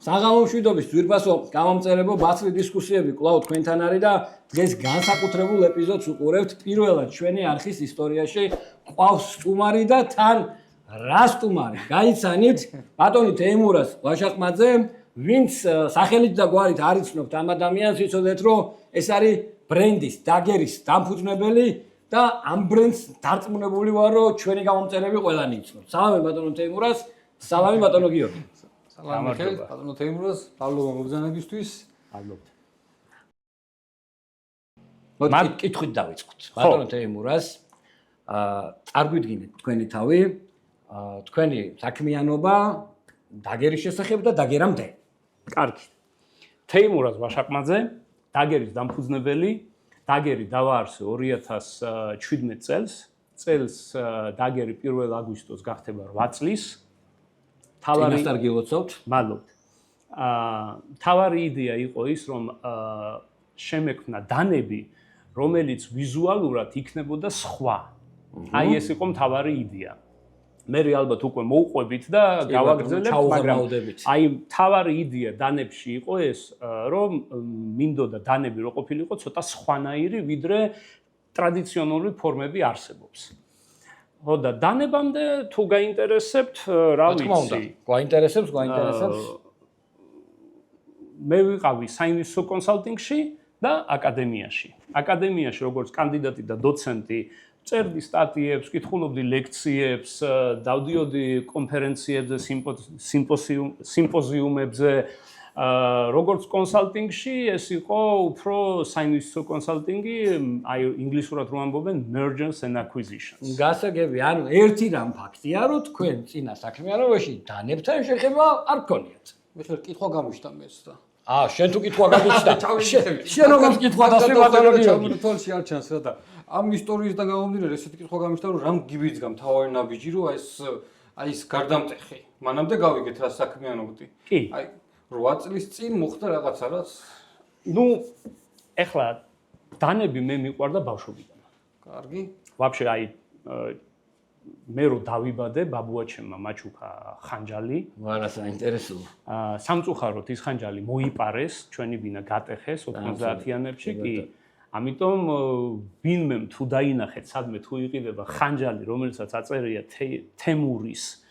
საღამომშვიდობის ძვირფასო გამომწერებო ბაცლი დისკუსიები კვლავ თქვენთან არის და დღეს განსაკუთრებულ ეპიზოდს უყურებთ. პირველად ჩვენი არხის ისტორიაში ყავს სტუმარი და თან რა სტუმარი? გაიცანით ბატონი თეიმურაზ ვაშაყმაძე, ვინც სახელით და გვარით არ იცნობთ ამ ადამიანს, იცოდეთ რომ ეს არის ბრენდის, დაგერის დამფუძნებელი და ამ ბრენდს დარწმუნებული ვარ რომ ჩვენი გამომწერები ყველანი იცნობთ. სალამი ბატონო თეიმურაზ, სალამი ბატონო გიორგი. სალამი ხელ, ბატონო თეიმურაზ, პავლო მოგზაურობისთვის. მადლობა. მოდი კითხვით დავიწყოთ. ბატონო თეიმურაზ, წარგვიდგინეთ თქვენი თავი, თქვენი საქმიანობა დაგერის შესახებ და დაგერამდე. კარგი. თეიმურაზ ვაშაყმაძე, დაგერის დამფუძნებელი, დაგერი დავაარსე 2017 წელს. წელს დაგერი 1 აგვისტოს გახდება 8 წლის. თავარი სტარგილოცავთ. მადლობთ. თავარი იდეა იყო ის, რომ შემექმნა დანები, რომელიც ვიზუალურად იქნებოდა სხვა. აი ეს იყო მთავარი იდეა. მე ალბათ უკვე მოუყვებით და გავაგრძელებთ, მაგრამ აი მთავარი იდეა დანებში იყო ეს, რომ მინდოდა დანები რო ყოფილიყო ცოტა სხვანაირი, ვიდრე ტრადიციონული ფორმები არსებობს. ხო და დანებამდე თუ გაინტერესებთ, რა ვიცი. გაინტერესებს. მე ვიყავი საინვესტო კონსალტინგში და აკადემიაში. აკადემიაში როგორც კანდიდატი და დოცენტი წერდი სტატიებს, კითხულობდი ლექციებს, დავდიოდი კონფერენციებზე, სიმპოზიუმებზე. როგორც კონსალტინგში ეს იყო უფრო საინვესტო კონსალტინგი, აი ინგლისურად რომ ამბობენ mergers and acquisitions. გასაგები, ანუ ერთი რამ ფაქტია, რომ თქვენ წინა საქმიანობაში დანებთან შეხება არ გქონიათ. მიხელ კითხვა გამიშთა მეც და. შენ თუ კითხვა გამიშთა. შენ როგორ კითხვა დასვი ბატონო გიორგი? თვალში არ ჩანს რა და ამ ისტორიისგან გამომდინარე ესეთი კითხვა გამიშთა, რომ რამ გიბიძგა მთავარი ნაბიჯი, რომ აი ეს გარდამტეხი. მანამდე გავიგეთ რა საქმიანობდი. კი. აი 8 წლის წინ მოხდა რაღაცა რაც. ნუ ეხლა დანები მე მიყვარდა ბავშვობიდან. კარგი. ვაფშე აი მე რო დავიბადე, ბაბუაჩემმა მაჩუქა ხანჯალი. ვარა საინტერესოა. სამწუხაროდ ის ხანჯალი მოიპარეს, ჩვენი ბინა გატეხეს 90-იანებში, კი. ამიტომ ვინმე თუ დაინახეთ, სადმე თუ იყიდება ხანჯალი, რომელსაც აწერია თემურის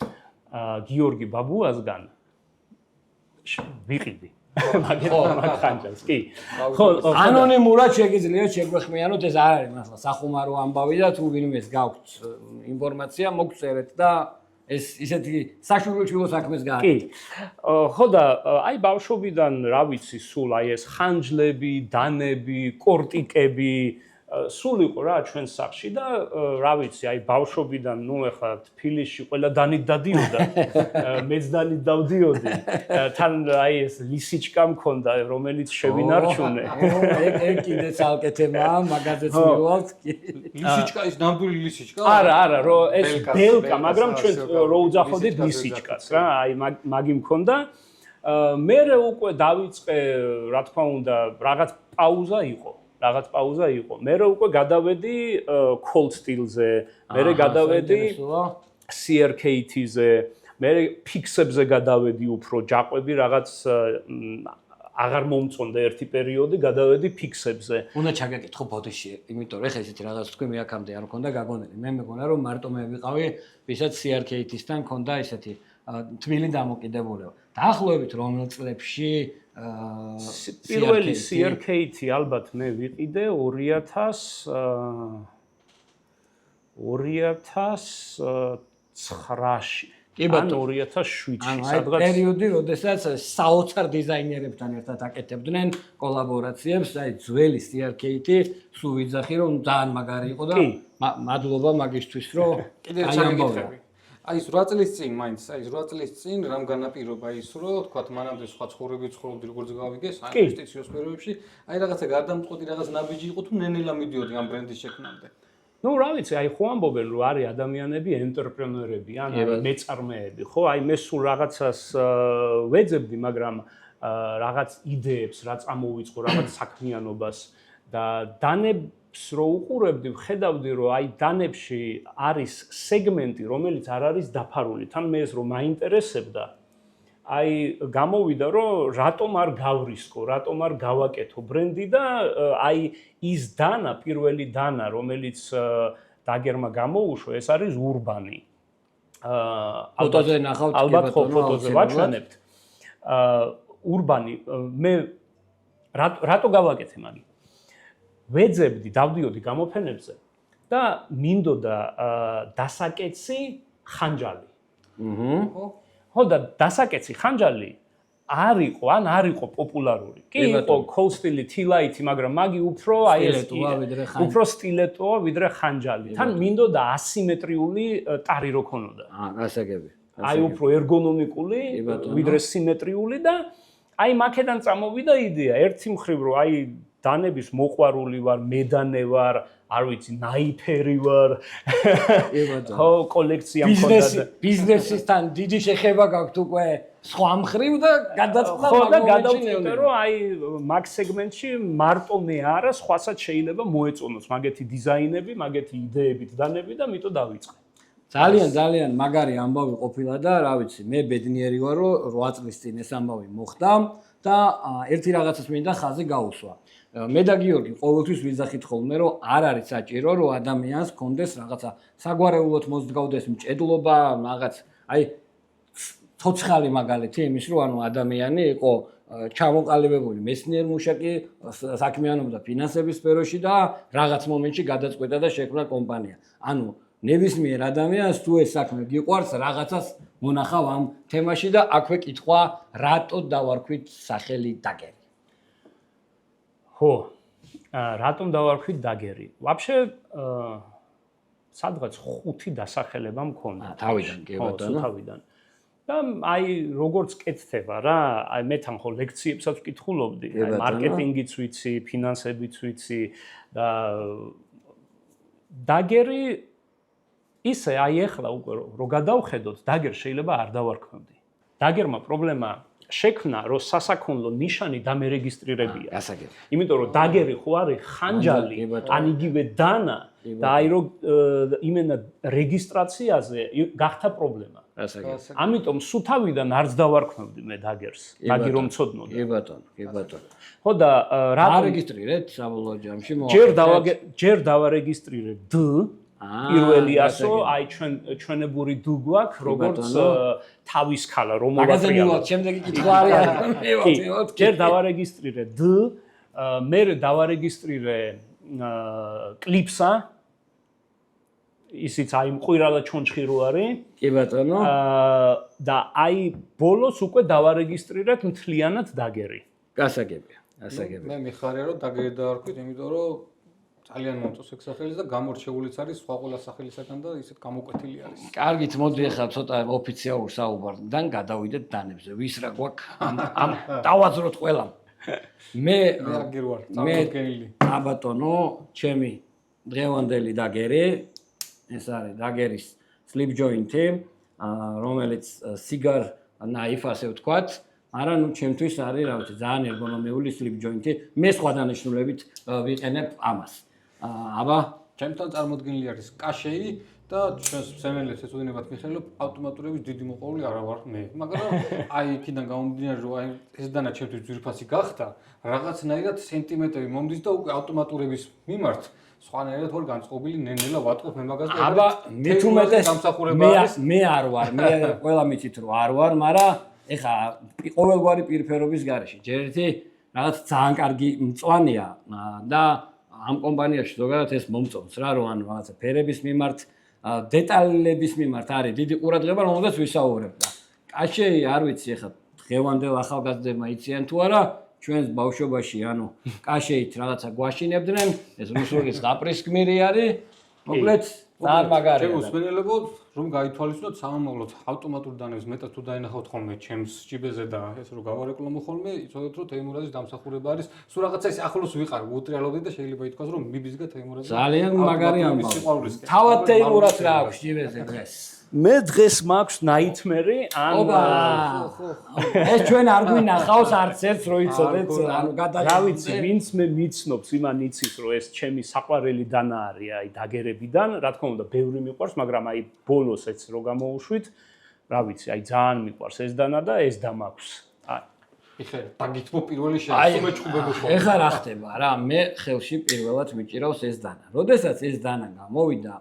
გიორგი ბაბუასგან, ვიყიდი. მაგ ხანჯალს, კი. ხო, ანონიმურად შეგიძლიათ შეგვეხმიანოთ, ეს არ არის მართლა სახუმარო ამბავი და თუ ვინმეს გაქვთ ინფორმაცია, მოგწერეთ და ეს ისეთი საშუალო საქმეს გააკეთეთ. კი. ხო და აი ბავშვობიდან, რა ვიცი, სულ აი ეს ხანჯლები, დანები, კორტიკები სულ იყო რა ჩვენ სახში და რა ვიცი, აი ბავშვობიდან, ნუ ეხლა თბილისში ყველა დანით დადიოდა, მეც დანით დავდიოდი. თან აი ეს ლისიჩკა მქონდა, რომელიც შევინარჩუნე. ეგ კიდე ცალკე თემაა, მაგაზეც მივალთ. ლისიჩკა ის ნამდვილი ლისიჩკა? არა, რო ეს ბელკა, მაგრამ ჩვენ რო უძახოდით ლისიჩკას რა, აი მაგი მქონდა. მე უკვე დავიწყე, რა თქმა უნდა, რაღაც პაუზა იყო. მე უკვე გადავედი cold steel-ზე, მე გადავედი CRKT-ზე, მე ფიქსებზე გადავედი უფრო ჯაყვები რაღაც აღარ მომწონდა ერთი პერიოდი, გადავედი ფიქსებზე. უნდა ჩაგაკითხო ბოდიში, იმიტომ რომ ეხლა ესეთი რაღაც თქვი მე აქამდე არ მქონდა გაგონილი. მე მეგონა რომ მარტო მე ვიყავი, ვისაც CRKT-სთან მქონდა ესეთი თბილი დამოკიდებულება. დაახლოებით რომელ წლებში პირველი CRKT ალბათ მე ვიყიდე 2009-ში. კი ბატონო 2007-ში სადღაც პერიოდი, როდესაც საოცარ დიზაინერებთან ერთად აკეთებდნენ კოლაბორაციებს, აი ძველი CRKT, სულ ვიძახი რომ ძალიან მაგარი იყო და მადლობა მაგისთვის რომ კიდე ჩაგეკითხები. აი ეს 8 წლის წინ მაინც, აი ეს 8 წლის წინ რამ განაპირობა ის, რომ თქვათ მანამდე სხვა ცხოვრები ცხოვრობდი როგორც გავიგე, საინვესტიციო სფეროებში, აი რაღაცა გარდამწყვეტი რაღაც ნაბიჯი იყო თუ ნენელა მიდიოდი ამ ბრენდის შექმნამდე. ნუ რა ვიცი, აი ხო ამბობენ რომ არის ადამიანები, ენტერპრენორები, ან მეწარმეები, ხო? აი მე სულ რაღაცას ვეძებდი, მაგრამ რაღაც იდეებს, რა წამოვიწყო, რაღაც საქმიანობას და დანებს რო უყურებდი, ხედავდი რომ აი დანებში არის სეგმენტი, რომელიც არ არის დაფარული. თან მე ეს რომ მაინტერესებდა, აი გამოვიდა რომ რატომ არ გავრისკო, რატომ არ გავაკეთო ბრენდი და აი ის დანა, პირველი დანა, რომელიც დაგერმა გამოუშვა, ეს არის ურბანი. ფოტოზე ნახავთ ალბათ ხო ფოტოზე ვაჩვენებთ. ურბანი მე რატო გავაკეთე მაგით? ვეძებდი, დავდიოდი გამოფენებზე და მინდოდა დასაკეცი ხანჯალი. ხო და დასაკეცი ხანჯალი არ იყო პოპულარული. კი იყო კოლსტილი, თილაითი, მაგრამ მაგი უფრო აი ეს უფრო სტილეტოა ვიდრე ხანჯალი. თან მინდოდა ასიმეტრიული ტარი რო ქონოდა. გასაგები. აი უფრო ერგონომიკული ვიდრე სიმეტრიული და აი მაქედან წამოვიდა იდეა ერთი მხრივ რომ აი დანების მოყვარული ვარ, მედანე ვარ, არ ვიცი, ნაიფერი ვარ. ხო, კოლექცია მქონდა. ბიზნესისთან დიდი შეხება გაქვთ უკვე სხვა მხრივ და გადაწყდა ხო და გადავწყვიტე რომ აი მაგ სეგმენტში მარტო მე არა, სხვასაც შეიძლება მოეწონოს მაგეთი დიზაინები, მაგეთი იდეებით დანები და მიტო დავიწყე. ძალიან მაგარი ამბავი ყოფილა და რა ვიცი, მე ბედნიერი ვარ რომ 8 წლის წინ ეს ამბავი მოხდა და ერთი რაღაცას მინდა ხაზი გაუსვა. მე და გიორგი ყოველთვის ვიზახით ხოლმე რომ არ არის საჭირო რომ ადამიანს კონდეს რაღაცა საგვარეულოდ მოსდგავდეს მჭედლობა, რაღაც აი ცოცხალი მაგალითი იმის რომ ანუ ადამიანი იყო ჩამოყალიბებული მეცნიერ მუშაკი საქმიანობდა ფინანსების სფეროში და რაღაც მომენტში გადაწყვეტა და შექმნა კომპანია. ანუ ნებისმიერ ადამიანს თუ ეს საქმე გიყვარს რაღაცას მონახავ ამ თემაში და აქვე კითხვა რატო დავარქვით სახელი დაგერი. ხო, რატომ დავარქვით დაგერი? Вообще სადღაც 5 დასახელება მქონდა. თავიდან კი ბატონო. თავიდან. და აი როგორც კეთდება რა, აი მე თან ხო ლექციებსაც ვკითხულობდი, აი მარკეტინგიც ვიცი, ფინანსებიც ვიცი და დაგერი ისე აი ახლა უკვე რო გადავხედოთ, დაგერ შეიძლება არ დავარქმევდი. დაგერმა პრობლემა შექმნა, რომ სასაქონლო ნიშანი დამერეგისტრირებია. გასაგები. იმიტომ რომ დაგერი ხო არის ხანჯალი, ან იგივე დანა და აი რომ იმენა რეგისტრაციაზე გახდა პრობლემა. გასაგები. ამიტომ სუთავიდან არც დავარქმევდი მე დაგერს, დაგი რომ ცოდნოდა. კი ბატონო. ხო და რა არეგისტრირეთ საბოლოო ჯამში ჯერ დავარეგისტრირე D პირველიასო აი ჩვენებური D გვაქვს როგორც თავის ქალა რომ მოვატრიალოთ შემდეგი კითხვა არის ჯერ დავარეგისტრირე D მე დავარეგისტრირე კლიპსა ისიც აი მყირალა ჩონჩხი რო არის კი ბატონო და აი ბოლოს უკვე დავარეგისტრირეთ მთლიანად დაგერი გასაგებია მე მიხარია რომ დაგერი დავარქვით იმიტომ რომ ძალიან მომწონს ეგ სახელი და გამორჩეულიც არის სხვა ყველა სახელისაგან და ისეთ გამოკვეთილი არის. კარგით, მოდი ახლა ცოტა ოფიციალურ საუბართან გადავიდეთ დანებზე. ვის რა გვაქვს ამ დავაძროთ ყველამ. მე აგერ ვარ, წარმოდგენილი. აბატონო, ჩემი დღევანდელი დაგერი, ეს არის დაგერის slip joint-ი, რომელიც cigar knife ასე ვთქვათ, მაგრამ ნუ ჩემთვის არის რა ვიცი, ძალიან ერგონომიული slip joint-ი. მე სხვა დანიშნულებით ვიყენებ ამას. აბა ჩემთან წარმოდგენილი არის კაშეი და ჩვენს სემელებს ეწოდინებათ მიხეილობ ავტომატურების დიდი მოყოლი არა ვარ მე მაგრამ აი იქიდან გამომდინარე რომ აი ეს დანა ჩემთვის ძვირფასი გახდა რაღაცნაირად სენტიმეტრები მომდის და უკვე ავტომატურების მიმართ სხვანაირად ვარ განწყობილი ნენელა ვატყობ მე მაგას და აბა მithumetes მე არ ვარ მე ყველა მიცით რომ არ ვარ მაგრამ ეხა ყოველგვარი პირფერობის გარეშე ჯერ ერთი რაღაც ძალიან კარგი მწვანეა და ამ კომპანიაში ზოგადად ეს მომწონს რა რომ ანუ რაღაცა ფერების მიმართ დეტალების მიმართ არის დიდი ყურადღება რომელზეც ვისაუბრებ და კაშეი არ ვიცი ეხლა დღევანდელ ახალგაზრდებმა იციან თუ არა ჩვენს ბავშვობაში ანუ კაშეით რაღაცა გვაშინებდნენ ეს რუსულის გაპრის გმირი არის მოკლედ ძალიან მაგარია ჩემს მსმენელებო რომ გაითვალისწინოთ სამომავლოდ ავტომატურ დანებს მეტად თუ დაინახავთ ხოლმე ჩემს ჯიბეზე და ეს რომ გავარეკლამო ხოლმე იცოდეთ რომ თეიმურაძის დამსახურება არის სულ რაღაცა ის ახლოს ვიყარ უტრიალობდი და შეიძლება ითქვას რომ მიბიზგა თეიმურაძე ძალიან მაგარი ამბავი თავად თეიმურას რა აქვს ჯიბეზე დღეს მე დღეს მაქვს ნაითმერი ან ეს ჩვენ არ გვინახავს არც ერთს რო იცოდეთ ანუ რა ვიცი ვინც მე მიცნობს იმან იცის რომ ეს ჩემი საყვარელი დანა არის აი დაგერებიდან რა თქმა უნდა ბევრი მიყვარს მაგრამ აი ბოლოს ეც რო გამოუშვით რა ვიცი, აი ძალიან მიყვარს ეს დანა და ეს და მაქვს. ეხლა დაგითმო პირველი შეასრულე ხო. ეხლა რა ხდება რა, მე ხელში პირველად მიჭირავს ეს დანა. როდესაც ეს დანა გამოვიდა,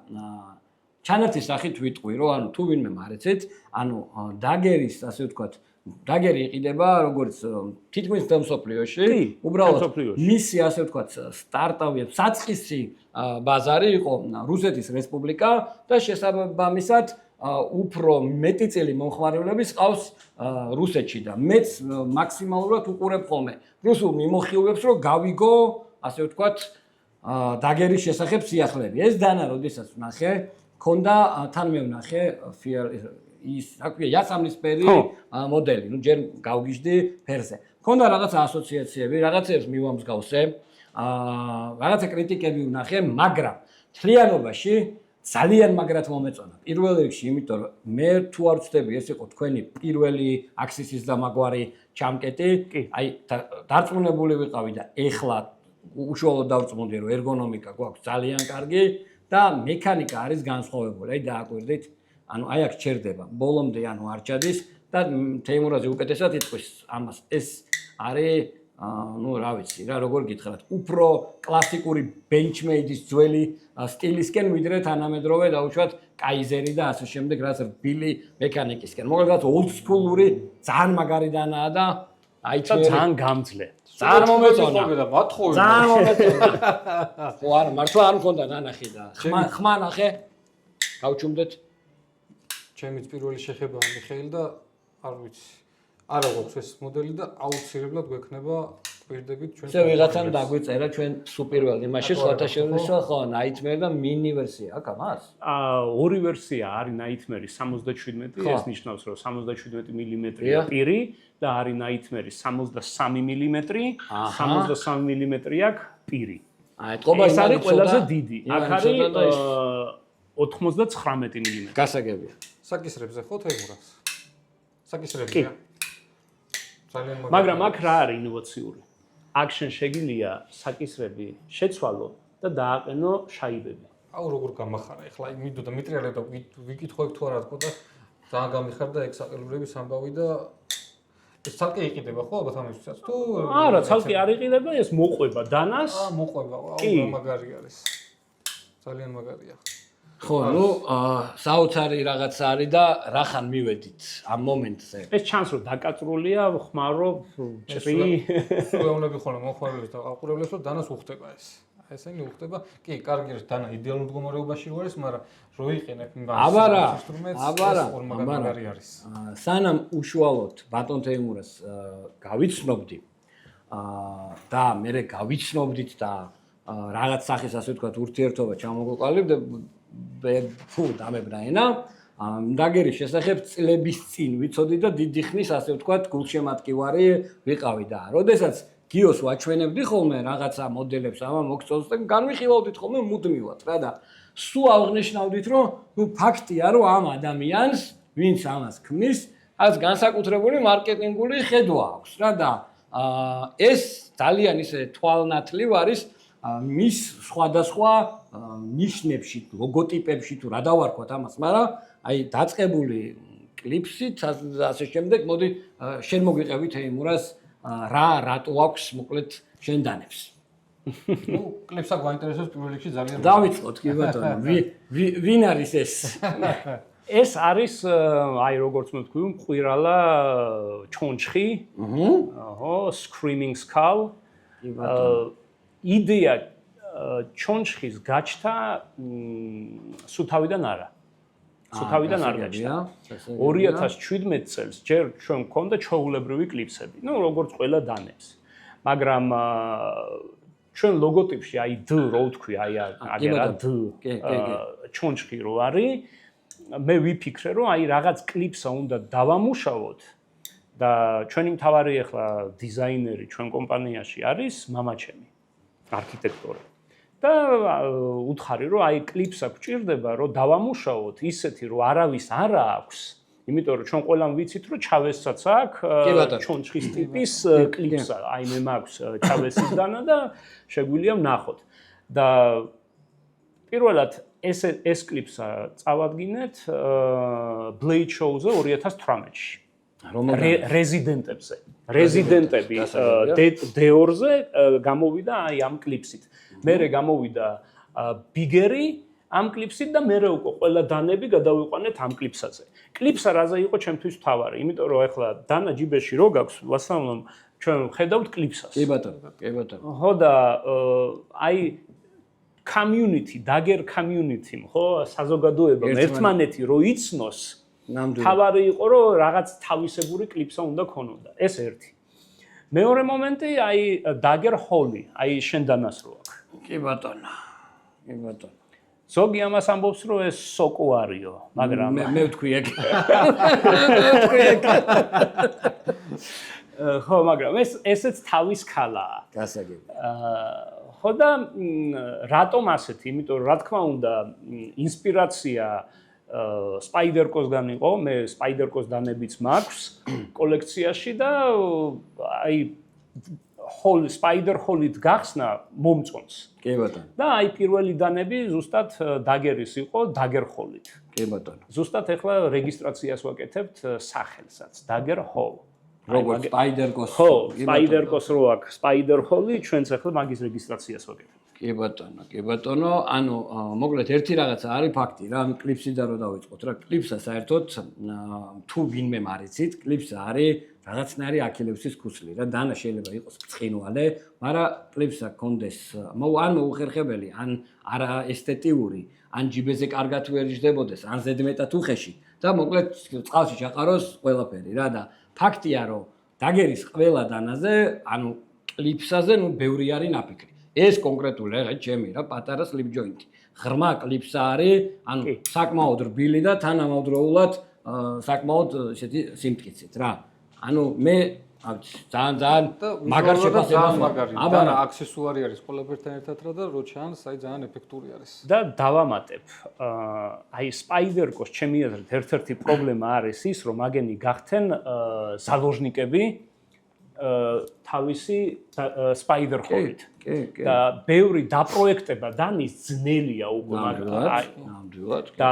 ჩანართის სახით ვიტყვი, რომ ანუ თუ ვინმე მარეცეთ, ანუ დაგერის, ასე ვთქვათ, დაგერი იყიდება როგორც თითქმის მსოფლიოში, უბრალოდ მისი, ასე ვთქვათ, სტარტაპი, საწყისი ბაზარი იყო რუსეთის რესპუბლიკა და შესაბამისად უფრო მეტი წელი მომხმარებლების ყავს რუსეთში და მეც მაქსიმალურად უყურებ ხოლმე რუსულ მიმოხილვებს, რომ გავიგო, ასე ვთქვათ, დაგერის შესახებ სიახლეები. ეს დანა, როდესაც ვნახე, ქონდა თან მე ვნახე ის, რა ქვია, იასამნისფერი მოდელი, ну ჯერ გავგიჟდი ფერზე. ქონდა რაღაცა ასოციაციები, რაღაცებს მივამსგავსე, რაღაცა კრიტიკები ვნახე, მაგრამ თლიანობაში ძალიან მაგრად მომეწონა. პირველ რიგში, იმიტომ რომ მე თუ არ ვწდები, ეს იყო თქვენი პირველი აქსისის და მაგვარი ჩამკეტი, აი დარწმუნებული ვიყავი და ეხლა უშუალოდ დავწმუნდი, რომ ერგონომიკა გვაქვს ძალიან კარგი და მექანიკა არის განსხვავებული. აი დააკვირდით, ანუ აი აქ ჩერდება. ბოლომდე ანუ არ ჩადის და თეიმურაზე უკეთესად იტყვის ამას. ეს არის ну, რა ვიცი, რა როგორ გითხრათ, უფრო კლასიკური benchmade-ის ძველი სტილისკენ ვიდრე თანამედროვე დაუშვათ კაიზერი და ასე შემდეგ, რაც რბილი მექანიკისკენ. მოკლედ old school-ური ძალიან მაგარი დანაა და აი ძალიან გამძლე. ძალიან მომეწონა. მათხოვე. ძალიან მომეწონა. ხო არა, მართლა არ მქონდა ნანახი და ხმა ნახე. გავჩუმდეთ. ჩემიც პირველი შეხება მიხეილ და არ ვიცი. არა გვაქვს ეს მოდელი და აუცილებლად გვექნება პირდებით ჩვენ. ესე ვიღაცამ დაგვიწერა ჩვენ სუპირველ იმაში სხვათა შორის ხო Nightmare და mini ვერსია აქვს ამას? ორი ვერსია არის Nightmare 77, ეს ნიშნავს რომ 77 მმ-ია პირი და არის Nightmare 63 მმ, 63 მმ აქვს პირი. ეტყობა ეს არის ყველაზე დიდი. აქ არის 99 მმ. გასაგებია. საკისრებზე ხო თეიმურას? საკისრებია. მაგრამ აქ რა არის ინოვაციური? აქ შენ შეგიძლია საკისრები შეცვალო და დააყენო შაიბები. აუ როგორ გამახარა ეხლა მიდოდა მეტრიალებ და ვიკითხავ თუ არა თქო და ძალიან გამიხარდა ეგ საყელურების ამბავი და ეს ცალკე იყიდება ხო ალბათ ამისთვისაც თუ არა ცალკე არ იყიდება ეს მოყვება დანას მოყვება აუ მაგარი არის ძალიან მაგარია ხო, ну, საოცარი რაღაც არის და რახან მივედით ამ მომენტზე. ეს ჩანს რომ დაკაწრულია, ხმარო, ჭრი. უეუნები ხოლმე მოხმარებლებს და აყურებლებს რომ დანას უხდება ეს. ესენი უხდება. კი, კარგი არის დანა იდეალურ მდგომარეობაში რო არის, მაგრამ რო იყენებ ინსტრუმენტს მაგარი არის. სანამ უშუალოდ ბატონ თეიმურას გავიცნობდი და მე გავიცნობდით და რაღაც სახის ასე ვთქვათ ურთიერთობა ჩამოგვეყალიბდა ფუ დამებნა ენა დაგერის შესახებ წლების წინ ვიცოდი და დიდი ხნის ასე ვთქვათ გულშემატკივარი ვიყავი და როდესაც გიოს ვაჩვენებდი ხოლმე რაღაცა მოდელებს ამა მოგწონს და განვიხილავდით ხოლმე მუდმივად რა და სულ აღნიშნავდით რომ ნუ ფაქტია რომ ამ ადამიანს ვინც ამას ქმნის ას განსაკუთრებული მარკეტინგული ხედვა აქვს რა და ეს ძალიან ისე თვალნათლივ არის მის სხვადასხვა ნიშნებში, ლოგოტიპებში თუ რა დავარქვათ ამას, მაგრამ აი დაწყებული კლიპსით ასე შემდეგ, მოდი შენ მოგვიყევი თეიმურას რა რატო აქვს მოკლედ შენ დანებს. ნუ კლიპსა გვაინტერესებს პირველ რიგში ძალიან. დავიწყოთ კი ბატონო, ვინ არის ეს? ეს არის აი როგორც მე ვთქვი, მყირალა ჩონჩხი. აჰა, Screaming Skull. კი ბატონო. იდეა ჩონჩხის გაჩთა სუთავიდან არა. სუთავიდან არ გაჩნდა. 2017 წელს ჯერ ჩვენ მქონდა ჩვეულებრივი კლიპსები. ნუ როგორც ყველა დანებს. მაგრამ ჩვენ ლოგოტიპში აი D რო ვთქვი, აი აგერა D ჩონჩხი რო არის, მე ვიფიქრე რომ აი რაღაც კლიპსა უნდა დავამუშავოთ და ჩვენი მთავარი ახლა დიზაინერი ჩვენ კომპანიაში არის მამაჩემი, არქიტექტორი. და უთხარი რომ აი კლიპსა გვჭირდება რომ დავამუშავოთ ისეთი რომ არავის არ აქვს, იმიტომ რომ ჩვენ ყველამ ვიცით რომ ჩავესაც აქვს ჩონჩხის ტიპის კლიპსა, აი მე მაქვს ჩავესის დანა და შეგვიძლია ვნახოთ. და პირველად ეს კლიპს წავადგინეთ Blade Show-ზე 2018-ში. რეზიდენტები D2-ზე გამოვიდა აი ამ კლიპსით. მერე გამოვიდა ბიგერი ამ კლიპსით და მერე უკვე ყველა დანები გადავიყვანეთ ამ კლიპსაზე. კლიპსა რაზე იყო ჩემთვის მთავარი, იმიტომ რომ ახლა დანა ჯიბეში რო გაქვს, ვასწავლო ჩვენ ხედავთ კლიპსას. კი ბატონო, კი ბატონო. ხო და აი community, dagger community, ხო, საზოგადოება ერთმანეთი რო იცნოს, თავარი იყო რომ რაღაც თავისებური კლიპსა უნდა ქონოდა. ეს ერთი. მეორე მომენტი აი dagger hall-ი, აი შენ დანას რო აქვს. კი ბატონო. კი ბატონო. ზოგი ამას ამბობს რომ ეს სოკო არისო, მაგრამ მე ვთქვი ეგ. ხო, მაგრამ ესეც თავის ქალაა. გასაგები. ხო და რატომ ასეთი? იმიტომ რომ რა თქმა უნდა ინსპირაცია Spider-Cos-გან იყო, მე Spider-Cos დანებიც მაქვს კოლექციაში და აი Spider Hall-ით გახსნა მომწონს. კი ბატონო. და აი პირველი დანები ზუსტად Dagger-ის იყო Dagger Hall-ით. კი ბატონო. ზუსტად ახლა რეგისტრაციას ვაკეთებთ სახელსაც Dagger Hall. როგორც Spider-Cos. ხო, Spider-Cos რო აქვს Spider Hall-ი, ჩვენც ახლა მაგის რეგისტრაციას ვაკეთებთ. კი ბატონო, კი ბატონო, ანუ მოკლედ ერთი რაღაცა არის ფაქტი რა, კლიპსიდან რო დავიწყოთ რა, კლიპსა საერთოდ თუ ვინმე მარიცით, კლიპსა არის რაღაცნაირი აქილევსის ქუსლი რა, დანა შეიძლება იყოს ბრწყინვალე, მაგრამ კლიპსა კონდეს ან მოუხერხებელი, ან არა ესთეტიური, ან ჯიბეზე კარგად ვერ იждებოდეს, ან ზედმეტად უხეში და მოკლედ წყალში ჩაყაროს ყველაფერი რა და ფაქტია რომ დაგერის ყველა დანაზე, ანუ კლიპსაზე ნუ ბევრი არის ნაფიქრი. ეს კონკრეტული რა ჩემი რა პატარა slip joint-ი. ღრმა კლიპსა არის, ანუ საკმაოდ რბილი და თანამედროვულად საკმაოდ ესეთი სიმტკიცით რა. ანუ მე ძალიან მაგარ შეფასებას მაგარი და აქსესუარი არის ყველაფერთან ერთად რა და რო ჩანს, აი ძალიან ეფექტური არის. და დავამატებ, აი Spider-Cos ჩემი აზრით ერთ-ერთი პრობლემა არის ის, რომ მაგენი გახდნენ ზალოჟნიკები თავისი Spider Hall-ით. და ბევრი დაპროექტება დანის ძნელია უკვე ნამდვილად. და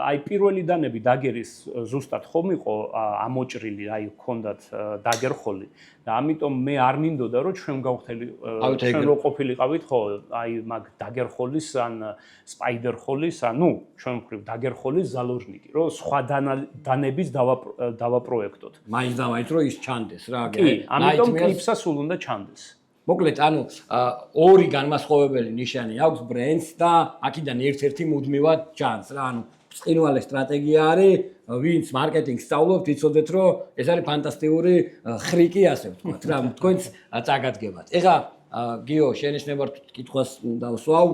აი პირველი დანები Dagger-ის ზუსტად ხომ იყო ამოჭრილი, აი ჰქონდათ Dagger Hall-ი და ამიტომ მე არ მინდოდა რომ ჩვენ გავხდელი ჩვენ რო ყოფილიყავით ხო აი მაგ Dagger Hall-ის ან Spider Hall-ის ანუ ჩვენ ვქრივ Dagger Hall-ის ზალოჟნიკი რომ სხვა დანების დავაპროექტოთ. მაინც და მაინც რომ ის ჩანდეს რა. კი, ამიტომ კლიპსა სულ უნდა ჩანდეს. მოკლედ, ანუ ორი განმასხვავებელი ნიშანი აქვს ბრენდს და აქედან ერთ-ერთი მუდმივად ჩანს რა. ანუ ბრწყინვალე სტრატეგია არის, ვინც მარკეტინგს სწავლობთ, იცოდეთ, რომ ეს არის ფანტასტიკური ხრიკი, ასე ვთქვათ რა, თქვენც წაგადგებათ. ეხლა გიო, შენიშნებარ კითხვას დავსვავ.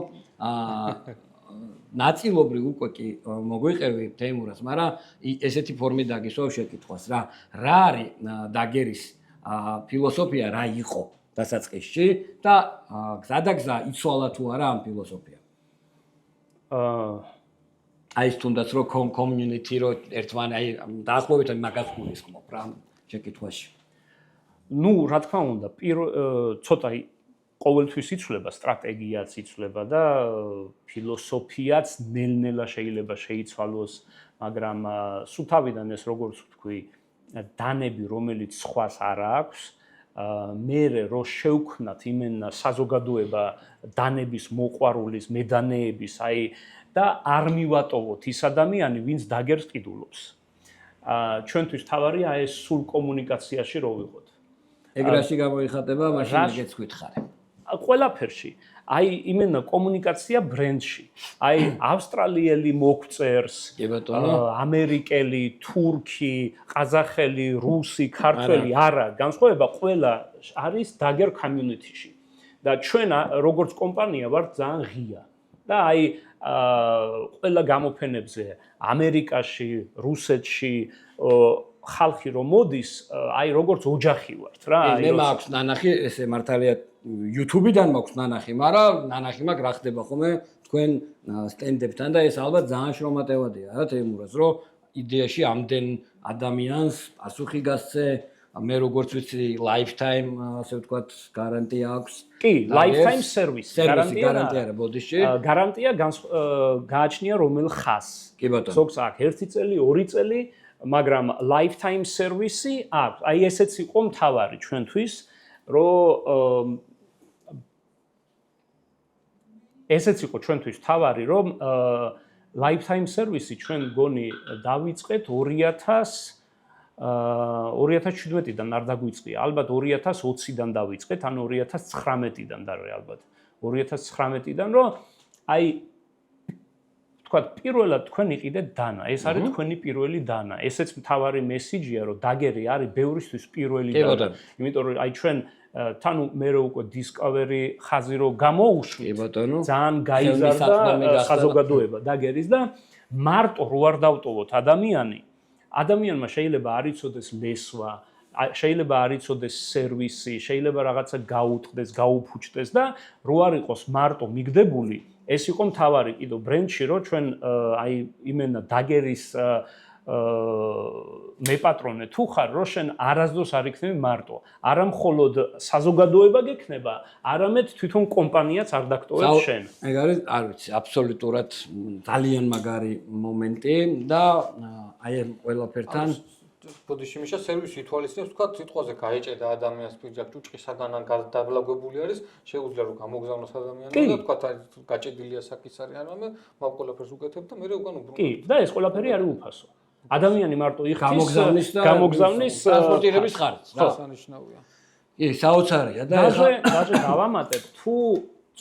ნაწილობრივ უკვე კი მოგვიყევი თემურას, მაგრამ ესეთი ფორმით დაგისვავ შეკითხვას რა. რა არის Dagger-ის ფილოსოფია, რა იყო დასაწყისში და გზადაგზა იცვალა თუ არა ამ ფილოსოფიამ. აი ეს თუნდაც რო community რო ერთმანე აი დაახლოებით მაგას გულისხმობ რა შეკითხვაში. ნუ რა თქმა უნდა, ცოტა ყოველთვის იცვლება სტრატეგიაც იცვლება და ფილოსოფიაც ნელ-ნელა შეიძლება შეიცვალოს, მაგრამ სულ თავიდან ეს როგორც ვთქვი, დანები რომელიც სხვას არ აქვს მერე რო შევქმნათ იმენა საზოგადოება დანების მოყვარულის, მედანეების, აი და არ მივატოვოთ ის ადამიანი, ვინც Dagger-ს ყიდულობს. ჩვენთვის თავარია ეს სულ კომუნიკაციაში რო ვიყოთ. ეგრაში გამოიხატება, მაშინ ეგეც გითხარი. ყველაფერში. აი იმენა კომუნიკაცია ბრენდში. აი ავსტრალიელი მოგვწერს, ამერიკელი, თურქი, ყაზახელი, რუსი, ქართველი, არა, განსხვავება ყველა არის Dagger community-ში. და ჩვენ როგორც კომპანია ვართ ძალიან ღია. და აი ყველა გამოფენებზე ამერიკაში, რუსეთში ხალხი რომ მოდის, აი როგორც ოჯახი ვართ რა. მე მაქვს ნანახი, ესე მართალია YouTube-დან მაქვს ნანახი, მაგრამ ნანახი მაქვს რა ხდება ხოლმე თქვენ სტენდებთან და ეს ალბათ ძალიან შრომატევადია რა თემურას, რომ იდეაში ამდენ ადამიანს პასუხი გასცე, მე როგორც ვიცი lifetime ასე ვთქვათ გარანტია აქვს. კი, lifetime service გარანტია რა ბოდიში. გარანტია გააჩნია რომელ ხაზს. კი ბატონო. ზოგს აქვს 1 წელი, 2 წელი, მაგრამ lifetime service-ი აქვს. აი ესეც იყო მთავარი ჩვენთვის, რომ ესეც იყო ჩვენთვის მთავარი, რომ lifetime service-ი ჩვენ გონი დავიწყეთ 2017-დან არ დაგვიწყია. ალბათ 2020-დან დავიწყეთ, ან 2019-დან და ალბათ 2019-დან, რომ აი თქვათ პირველად თქვენ იყიდეთ დანა. ეს არის თქვენი პირველი დანა. ესეც მთავარი მესიჯია, რომ დაგერი არის ბევრისთვის პირველი დანა. იმიტომ რომ აი ჩვენ თანუ მე რო უკვე Discovery ხაზი რო გამოუშვით, ძალიან გაიზარდა საზოგადოება დაგერის და მარტო რო არ დავტოვოთ ადამიანმა შეიძლება არ იცოდეს ლესვა, შეიძლება არ იცოდეს სერვისი, შეიძლება რაღაცა გაუტყდეს, გაუფუჭდეს და რო არ იყოს მარტო მიგდებული, ეს იყო მთავარი კიდო ბრენდში, რომ ჩვენ აი იმენა დაგერის მე პატრონე თუ ხარ, რომ შენ არასდროს არ იქნები მარტო. არა მხოლოდ საზოგადოება გექნება, არამედ თვითონ კომპანიაც არ დაგტოვებს შენ. ეგ არის, არ ვიცი, აბსოლუტურად ძალიან მაგარი მომენტი და აი ამ ყველაფერთან ბოდიში მიშა სერვისი ითვალისწინებს, თქვა სიტყვაზე გაეჭედა ადამიანს პირჯაკ ჭუჭყისაგან ან გადავლაგებული არის, შეუძლია რომ გამოგზავნოს ადამიანმა და თქვა გაჭედილია საკისარი ან ამე, მაგ ყველაფერს უკეთებ და მე უკან უბრუნებ. კი, და ეს ყველაფერი არის უფასო. ადამიანი მარტო იხდის გამოგზავნის ტრანსპორტირების ხარჯს, რა სანიშნავია. კი, საოცარია და დაჟე დავამატებ, თუ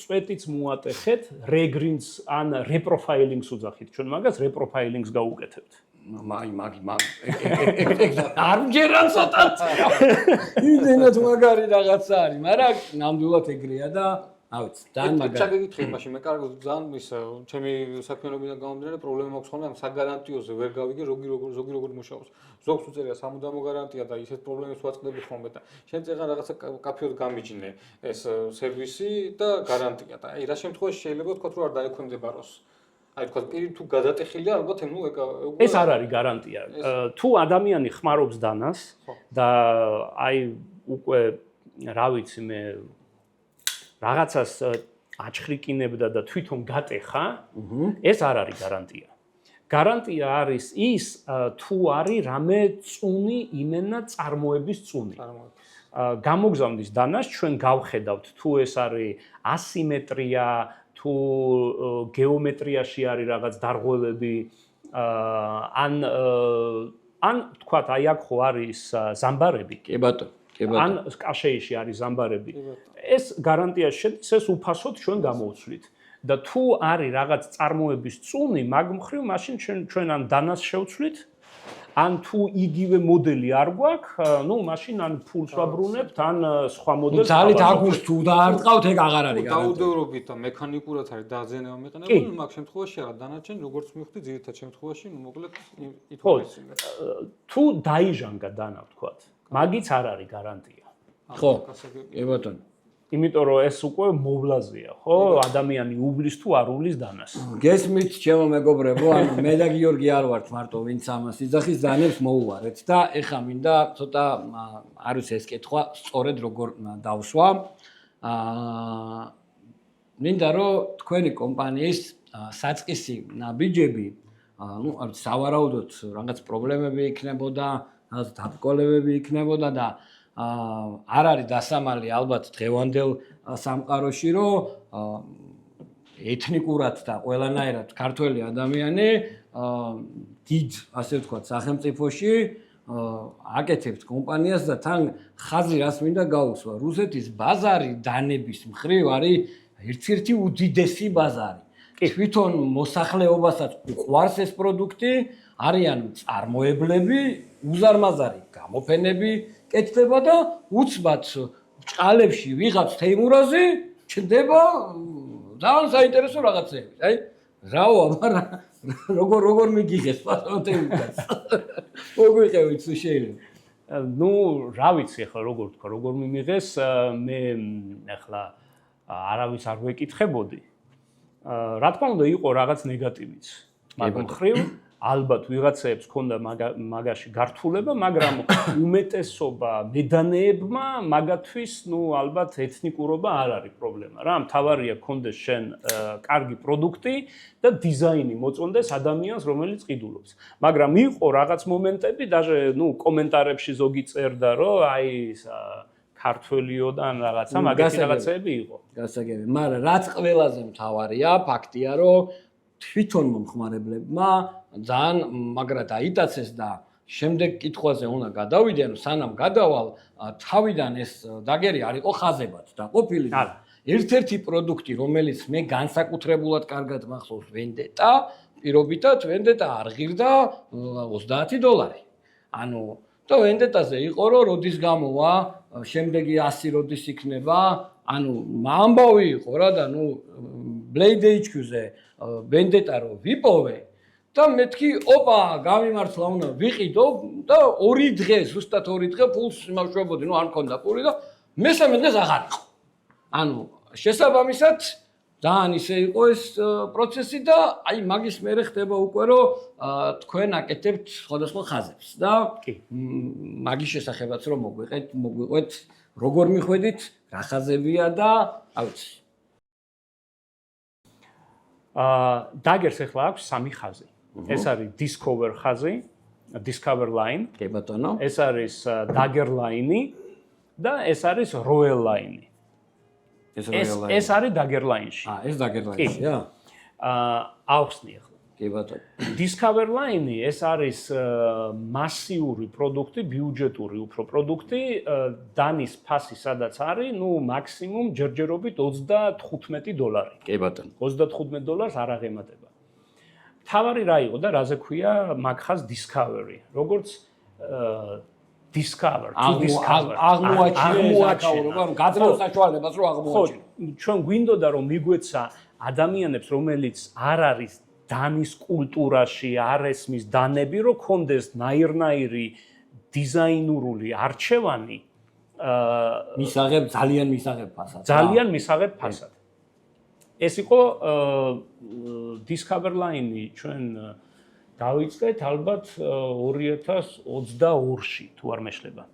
წვეტიც მოატეხეთ, regrins ან reprofilings უძახით, ჩვენ მაგას reprofilings გავუკეთებთ. არ მჯერან ცოტათ. იმდენად მაგარი რაღაცა არის, მაგრამ ნამდვილად ეგრეა და ავიც, ძალიან მაგარი. ჩაგეკითხე იმაში, მე კარგად ძალიან ის ჩემი საქმიანობიდან გამომდინარე პრობლემა მაქვს ხოლმე ამ საგარანტიოზე ვერ გავიგე ზოგი როგორ მუშაობს. ზოგს უწერია სამუდამო გარანტია და ისეთ პრობლემებს ვაწყდები ხოლმე და შენ წეღან რაღაცა კაფეოდ გამიჯინე ეს სერვისი და გარანტია და აი რა შემთხვევაში შეიძლება ვთქვა რომ არ დაექვემდებაროს. აი თქვა პირი თუ გადატეხილია ალბათ ნუ ეს არ არის გარანტია. თუ ადამიანი ხმარობს დანას და აი უკვე რა ვიცი მე რაღაცას აჩხრიკინებდა და თვითონ გატეხა, ეს არ არის გარანტია. გარანტია არის ის თუ არის რამე წუნი იმენა წარმოების წუნი. გამოგზავნის დანას ჩვენ გავხედავთ თუ ეს არის ასიმეტრია, თუ გეომეტრიაში არის რაღაც დარღვევები, ან თქვათ აი აქ ხო არის ზამბარები. კი ბატონო. ან კაშეიში არის ზამბარები. ეს გარანტია შედის, ეს უფასოდ ჩვენ გამოვცვლით. და თუ არის რაღაც წარმოების წუნი, მაგ მხრივ მაშინ ჩვენ ან დანას შევცვლით, ან თუ იგივე მოდელი არ გვაქვს, ნუ მაშინ ან ფულს ვაბრუნებთ, ან სხვა მოდელს. ძალით აგურს თუ დაარტყავთ, ეგ აღარ არის გარანტია. დაუდევრობით და მექანიკურად არის დაძენება მეყენებული, მაგ შემთხვევაში არა დანარჩენ როგორც მივხვდი ძირითად შემთხვევაში, ნუ მოკლედ ითვალისწინეთ. თუ დაიჟანგა დანა ვთქვათ, მაგიც არ არის გარანტია. ხო, კი ბატონო. იმიტომ რომ ეს უკვე მოვლაზია, ხო? ადამიანი უბლის თუ არ უბლის დანას. გესმით, ჩემო მეგობრებო, ანუ მე და გიორგი არ ვართ მარტო, ვინც ამას იძახის, ძანებს მოუვარეთ და ეხა მინდა ცოტა არ ვიცი ეს კითხვა სწორედ როგორ დავსვა. მინდა რომ თქვენი კომპანიის საწყისი ნაბიჯები, ნუ არ ვიცი, სავარაუდოდ რაღაც პრობლემები იქნებოდა, რაღაც დაბკოლებები იქნებოდა და არ არის დასამალი ალბათ დღევანდელ სამყაროში, რომ ეთნიკურად და ყველანაირად ქართველი ადამიანი დიდ, ასე ვთქვათ, სახელმწიფოში აკეთებთ კომპანიას და თან ხაზი რას მინდა გაუსვა. რუსეთის ბაზარი დანების მხრივ არის ერთ-ერთი უდიდესი ბაზარი. თვითონ მოსახლეობასაც უყვარს ეს პროდუქტი, არიან წარმოებლები, უზარმაზარი გამოფენები კეთდება და უცბად ჭყალებში ვიღაც თეიმურაზი ჩნდება ძალიან საინტერესო რაღაცები. აი, რაო, მაგრამ როგორ მიგიღეს პასპორტებს. მოგვიყევით თუ შეიძლება. ნუ რა ვიცი ახლა როგორ თქვა, როგორ მიმიღეს, მე ახლა არავის არ ვეკითხებოდი. რა თქმა უნდა იყო რაღაც ნეგატივიც. მაგრამ ხრივ ალბათ ვიღაცებს ქონდა მაგაში გართულება, მაგრამ უმეტესობა მედანეებმა მაგათვის, ალბათ ეთნიკურობა არ არის პრობლემა რა. მთავარია ქონდეს შენ კარგი პროდუქტი და დიზაინი მოწონდეს ადამიანს, რომელიც ყიდულობს. მაგრამ იყო რაღაც მომენტები, даже, კომენტარებში ზოგი წერდა, რომ აი ქართველიო და რაღაცა მაგეთი რაღაცები იყო. გასაგები. მაგრამ რაც ყველაზე მთავარია, ფაქტია, რომ თვითონ მომხმარებლებმა ძალიან მაგრა დაიტაცეს და შემდეგ კითხვაზე უნდა გადავიდე, სანამ გადავალ, თავიდან ეს დაგერი არ იყო ხაზებად და ყოფილი. ერთ-ერთი პროდუქტი, რომელიც მე განსაკუთრებულად კარგად მახსოვს, ვენდეტა, პირობითად ვენდეტა არ ღირდა $30. ანუ და ვენდეტაზე იყო, რომ როდის გამოვა, შემდეგი 100 როდის იქნება, ანუ ამბავი იყო რა და Blade HQ-ზე ვენდეტა რო ვიპოვე და მეთქი, ოპა, გამიმართლა უნდა ვიყიდო და 2 დღე, ზუსტად 2 დღე ფულს იმავშვებოდი, არ მქონდა პული და მესამე დღეს აღარ იყო. ანუ შესაბამისად ძალიან ისე იყო ეს პროცესი და აი მაგის მერე ხდება უკვე რომ თქვენ აკეთებთ სხვადასხვა ხაზებს და მაგის შესახებაც რომ მოგვიყვეთ როგორ მიხვედით რა ხაზებია და ავიცი დაგერს ახლა აქვს 3 ხაზი ეს არის Discover ხაზი Discover line კი ბატონო ეს არის Dagger line და ეს არის Royal line ეს არის Dagger line-ში. ეს Dagger line-ია? ახსნი ახლა. კი ბატონო. Discover line-ი ეს არის მასიური პროდუქტი, ბიუჯეტური უფრო პროდუქტი, დანის ფასი სადაც არის, მაქსიმუმ ჯერჯერობით $35. კი ბატონო. $35 არ აღემატება. თავარი რა იყო და რაზე ქვია მაგ ხაზს Discovery, როგორც Discover, to discover. აღმოაჩინა, გაძლევს საშუალებას რომ აღმოაჩინა. ჩვენ გვინდოდა რომ მიგვეცა ადამიანებს, რომელიც არ არის დანის კულტურაში, არ ესმის დანები, რომ კონდეს ნაირნაირი დიზაინურული არჩევანი, მისაღებ ძალიან მისაღებ ფასად. ძალიან მისაღებ ფასად. ეს იყო Discover line-ი ჩვენ დავიწყეთ ალბათ 2022-ში, თუ არ მეშლება.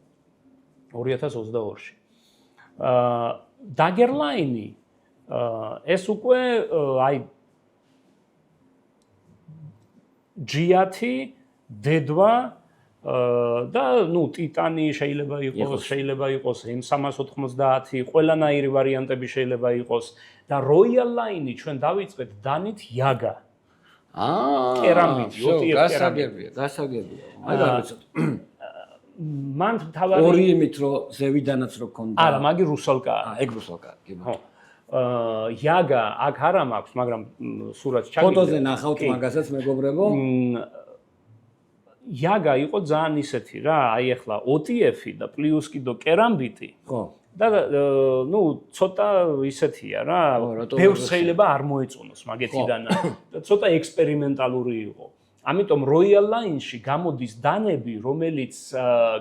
2022-ში. Dagger line-ი ეს უკვე აი G10, D2 და ტიტანი შეიძლება იყოს M390, ყველანაირი ვარიანტები შეიძლება იყოს და Royal line-ი ჩვენ დავიწყეთ დანით Yaga. კერამიკი, გასაგებია. აი დავიცოთ. მან თავარი ორი იმით რომ ზევიდანაც რო ქონდა. არა, მაგი რუსალკაა. ეგ რუსალკაა, კი ბატონო. Yaga აქ არა მაქვს, მაგრამ სურათს ჩაგიგდე. ფოტოზე ნახავთ მაგასაც მეგობრებო. Yaga იყო ძალიან ისეთი რა, აი ახლა OTF-ი და პლუს კიდო კერამბიტი. ხო. და ცოტა ისეთია რა, ბევრს შეიძლება არ მოეწონოს მაგეთიდან და ცოტა ექსპერიმენტალური იყო. ამიტომ Royal line-ში გამოდის დანები, რომელიც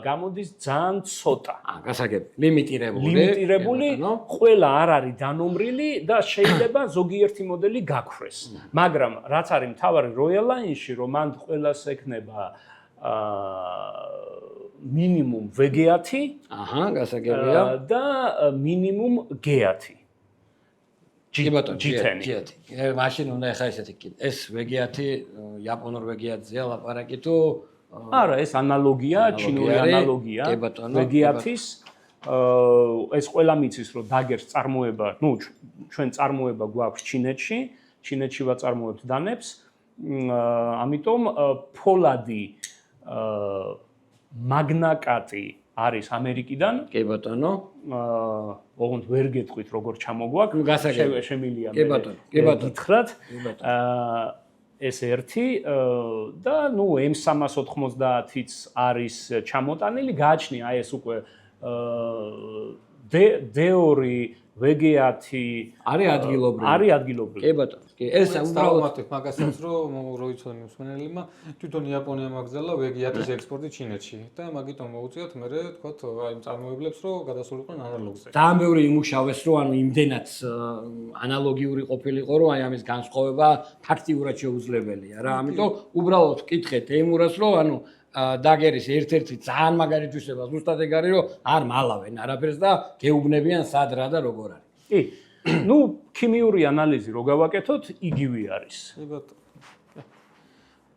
გამოდის ძალიან ცოტა. გასაგები. ლიმიტირებული, ყველა არ არის დანომრილი და შეიძლება ზოგიერთი მოდელი გაქრეს. მაგრამ რაც არის მთავარი Royal line-ში, რომ მან ყველას ექნება მინიმუმ V10, გასაგებია და მინიმუმ G10. კი ბატონო, G10. მაშინ უნდა ახლა ესეთი კიდე. ეს V10 იაპონურ V10-ზეა ლაპარაკი თუ არა, ეს ანალოგია, ჩინური ანალოგია. კი ბატონო. V10-ის ეს ყველა მიცის, რომ Dagger-ს წარმოება, ჩვენ წარმოება გვაქვს ჩინეთში, ჩინეთში ვაწარმოებთ დანებს. ამიტომ ფოლადი მაგნაკატი არის ამერიკიდან. კი ბატონო. ოღონდ ვერ გეტყვით როგორ ჩამოგვაქვს. შემილია მე. კი ბატონო. გითხრათ. ეს ერთი და M390-იც არის ჩამოტანილი, გააჩნია აი ეს უკვე D2, V10 არის ადგილობრივი. არის ადგილობრივი. კი ბატონო. კი, ეს უბრალოდ დავუმატებ მაგასაც, რომ როიცოდნენ მსმენელებმა, თვითონ იაპონია მაგზალა ვეგიატის ექსპორტი ჩინეთში და მაგიტომ მოუწიათ მე თქვათ აი წარმოებლებს, რომ გადასულიყვნენ ანალოგზე. ძალიან ბევრი იმუშავეს, რომ ანუ იმდენად ანალოგიური ყოფილიყო, რომ აი ამის განსხვავება ფაქტიურად შეუძლებელია რა. ამიტომ უბრალოდ ვკითხე თეიმურას, რომ ანუ დაგერის ერთ-ერთი ძალიან მაგარი თვისება ზუსტად ეგ არის, რომ არ მალავენ არაფერს და გეუბნებიან სად რა და როგორ არის. კი. ნუ ქიმიური ანალიზი რო გავაკეთოთ, იგივე არის. კი ბატონო.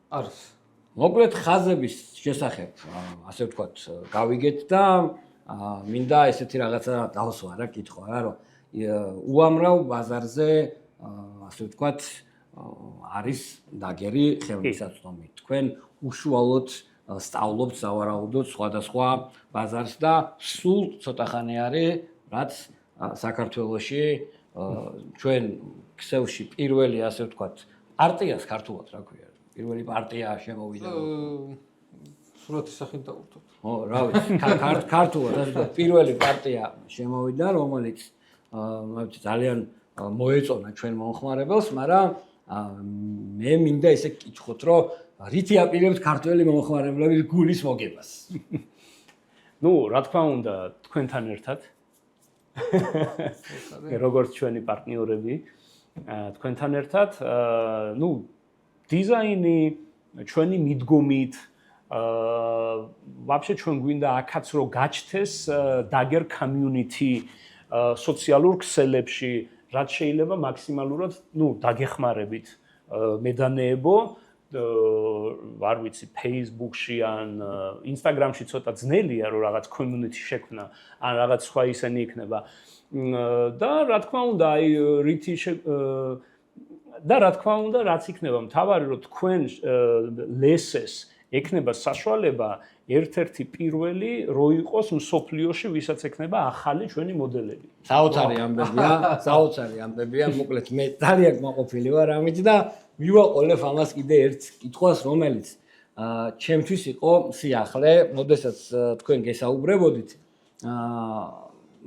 არის. მოკლედ ხაზების შესახებ, ასე ვთქვათ, გავიგეთ და მინდა ესეთი რაღაცა დავსვა რა, კითხვა რა, რომ უამრავ ბაზარზე, ასე ვთქვათ, არის დაგერი ხელმისაწვდომი. თქვენ უშუალოდ სწავლობთ, სავარაუდოდ სხვადასხვა ბაზარს და სულ ცოტა ხანი არის, რაც საქართველოში ჩვენ ქსელში პირველი, ასე ვთქვათ, პარტიას ქართულად რა ქვია, პირველი პარტია შემოვიდა. სურათის სახით დავურთოთ. ო, რა ვიცი, ქართულად, ასე ვთქვათ, პირველი პარტია შემოვიდა, რომელიც ძალიან მოეწონა ჩვენ მომხმარებელს, მაგრამ მე მინდა ესე კითხოთ, რომ რითი აპირებთ ქართველი მომხმარებლების გულის მოგებას? ნუ, რა თქმა უნდა, თქვენთან ერთად როგორც ჩვენი პარტნიორები, თქვენთან ერთად, ნუ დიზაინი, ჩვენი მიდგომით, ვაფშე ჩვენ გვინდა აქაც რომ გაჩნდეს დაგერ community სოციალურ ქსელებში, რაც შეიძლება მაქსიმალურად, ნუ, დაგეხმარებით მედანეებო, არ ვიცი, Facebook-ში ან Instagram-ში ცოტა ძნელია რომ რაღაც community შექმნა, ან რაღაც სხვა ისენი იქნება. და რა თქმა უნდა, აი რითი და რა თქმა უნდა, რაც იქნება მთავარი, რომ თქვენ ლესეს ექნება საშუალება ერთ-ერთი პირველი რო იყოს მსოფლიოში, ვისაც ექნება ახალი ჩვენი მოდელები. საოცარი ამბებია, მოკლედ მე ძალიან კმაყოფილი ვარ ამით და მივაყოლებ ამას კიდე ერთ კითხვას, რომელიც ჩემთვის იყო სიახლე, როდესაც თქვენ გესაუბრებოდით,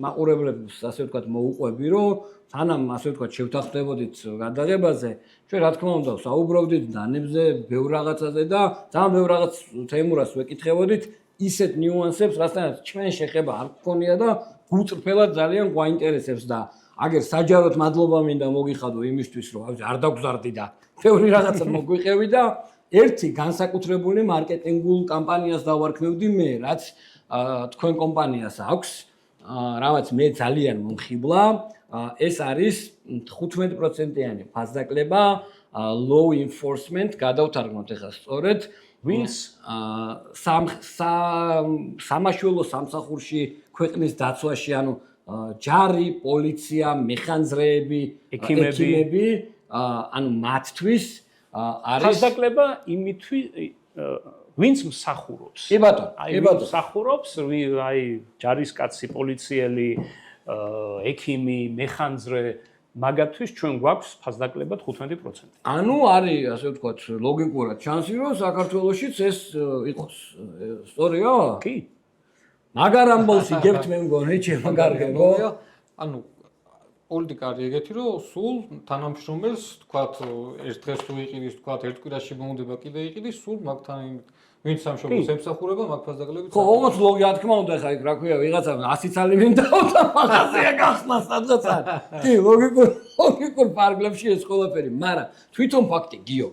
მაყურებლებს ასე ვთქვათ მოუყვები, რომ თანამ ასე ვთქვათ შევთანხმდებოდით გადაღებაზე, ჩვენ რა თქმა უნდა საუბრობდით დანებზე, ბევრ რაღაცაზე და ძალიან ბევრ რაღაც თემურას ვეკითხებოდით, ისეთ ნიუანსებს, რასთანაც ჩვენ შეხება არ გქონია და გუწრფელად ძალიან გვაინტერესებს და აგერ საჯაროდ მადლობა მინდა მოგიხადო იმისთვის, რომ არ დაგზარდი და ბევრი რაღაცა მოგვიყევი და ერთი განსაკუთრებული მარკეტინგულ კამპანიას დავარქმევდი მე, რაც თქვენ კომპანიას აქვს, რამაც მე ძალიან მომხიბლა. ეს არის 15%-იანი ფასდაკლება law enforcement, გადავთარგმნოთ ახლა სწორედ, ვინც სამაშველო სამსახურში ქვეყნის დაცვაში, ანუ ჯარი, პოლიცია, მეხანძრეები, ექიმები, ანუ მათთვის არის ფასდაკლება იმითვი ვინც მსახურობს. კი ბატონო, კი ბატონო. მსახურობს, აი ჯარისკაცი, პოლიციელი, ექიმი, მეხანძრე, მაგათთვის ჩვენ გვაქვს ფასდაკლება 15%. ანუ არის, ასე ვთქვათ, ლოგიკურად შანსი, რომ საქართველოშიც ეს იყოს. სწორია? კი. მაგარ ამბავს იგებთ მე მგონი, ჩემო გარგებო. ანუ პოლიტიკა არის ეგეთი, რომ სულ თანამშრომელს, თქვათ, ერთ დღეს თუ იყიდის, თქვათ, ერთ კვირაში მომდება კიდე იყიდის, სულ მაგთან ვინც სამშობლოს ემსახურება, მაგ ფასდაკლებით. ხო, ოღონდ ლოგი, რა თქმა უნდა, ხა იქ რა ქვია, ვიღაცა 100 წალი მინდაოდა, მაგაზია გახსნა სადღაცა. კი, ლოგიკურ პარგლებში ეს ყველაფერი, მაგრამ თვითონ ფაქტი გიო.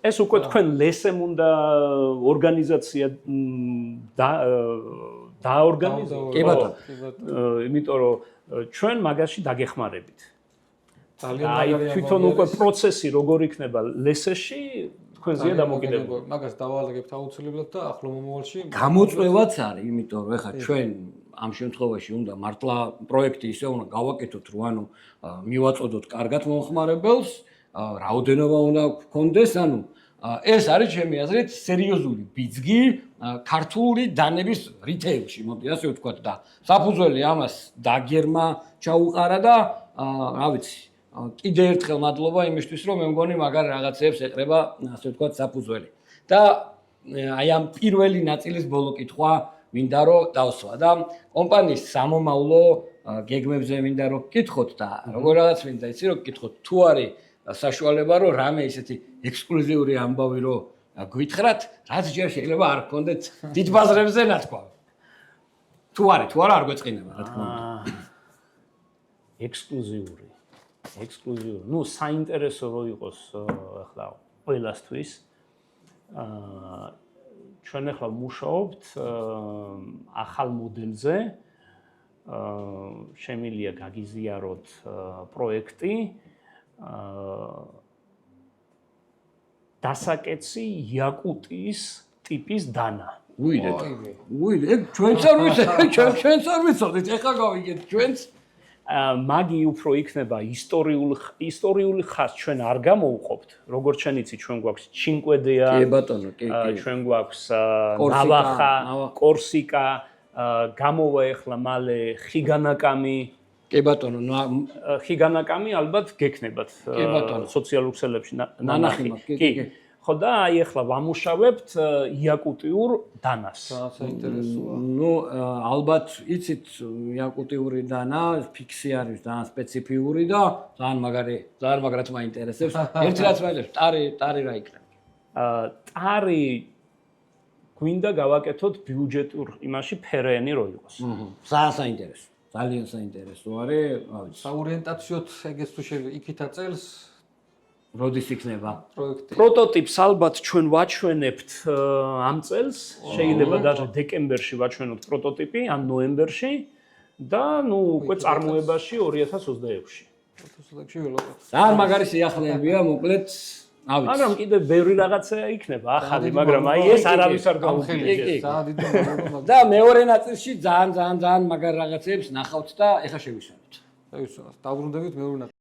ეს უკვე თქვენ ლესემ უნდა ორგანიზაცია დაორგანიზოთ. კი ბატონო. იმიტომ რომ ჩვენ მაგაში დაგეხმარებით. ძალიან მაგარია. თვითონ უკვე პროცესი როგორ იქნება ლესეში თქვენზეა დამოკიდებული. მაგას დავალაგებთ აუცილებლად და ახლო მომავალში გამოწვევაც არის, იმიტომ რომ ეხლა ჩვენ ამ შემთხვევაში უნდა მართლა პროექტი ისე უნდა გავაკეთოთ, რომ ანუ მივაწოდოთ კარგად მომხმარებელს, რაოდენობა უნდა გქონდეს, ანუ ეს არის ჩემი აზრით სერიოზული ბიძგი ქართული დანების რიტეილში, მოდი ასე ვთქვათ და საფუძველი ამას დაგერმა ჩაუყარა და რა ვიცი, კიდე ერთხელ მადლობა იმისთვის, რომ მე მგონი მაგარ რაღაცებს ეყრება, ასე ვთქვათ, საფუძველი. და აი ამ პირველი ნაწილის ბოლო კითხვა მინდა რომ დავსვა და კომპანიის სამომავლო გეგმებზე მინდა რომ გკითხოთ და როგორ რაღაც მინდა იცი რომ გკითხოთ თუ არის საშუალება რომ რამე ისეთი ექსკლუზიური ამბავი რო გვითხრათ, რაც ჯერ შეიძლება არ გქონდეთ დიდ ბაზრებზე ნათქვა. თუ არა არ გვეწყინება რა თქმა უნდა. ექსკლუზიური. ნუ საინტერესო რო იყოს ახლა ყველასთვის. ჩვენ ახლა ვმუშაობთ ახალ მოდელზე. შემიძლია გაგიზიაროთ პროექტი დასაკეცი იაკუტიის ტიპის დანა. ეგ ჩვენც არ ვიცოდით, ეხლა გავიგეთ ჩვენც. მაგი უფრო იქნება ისტორიული ხაზს ჩვენ არ გამოვუყოფთ. როგორც ჩვენ იცით, ჩვენ გვაქვს ჩინკვედეა. კი ბატონო, კი. ჩვენ გვაქვს ნავახა, კორსიკა, გამოვა ახლა მალე ხიგანაკამი. კი ბატონო, ხიგანაკამი ალბათ გექნებათ სოციალურ ქსელებში ნანახი. კი. ხო და აი ახლა ვამუშავებთ იაკუტიურ დანას. საინტერესოა. ნუ ალბათ იცით იაკუტიური დანა ფიქსი არის ძალიან სპეციფიური და ძალიან მაგრად მაინტერესებს. ერთი რაც მაინტერესებს, ტარი რა იქნება? ტარი გვინდა გავაკეთოთ ბიუჯეტურ იმაში ფერენი რო იყოს. საინტერესო. ძალიან საინტერესო არის, რა ვიცი. საორიენტაციოდ ეგეც თუ იქითა წელს როდის იქნება პროექტი? პროტოტიპს ალბათ ჩვენ ვაჩვენებთ ამ წელს, შეიძლება даже დეკემბერში ვაჩვენოთ პროტოტიპი, ან ნოემბერში და ნუ უკვე წარმოებაში 2026-ში. 2026-ში ველოდოთ. ძალიან მაგარი სიახლეებია, მოკლედ, მაგრამ კიდე ბევრი რაღაცა იქნება ახალი, მაგრამ აი ეს არავის არ გაუხილებს. და მეორე ნაწილში ძალიან მაგარ რაღაცებს ნახავთ და ეხა შევისვენოთ. დაუბრუნდებით მეორე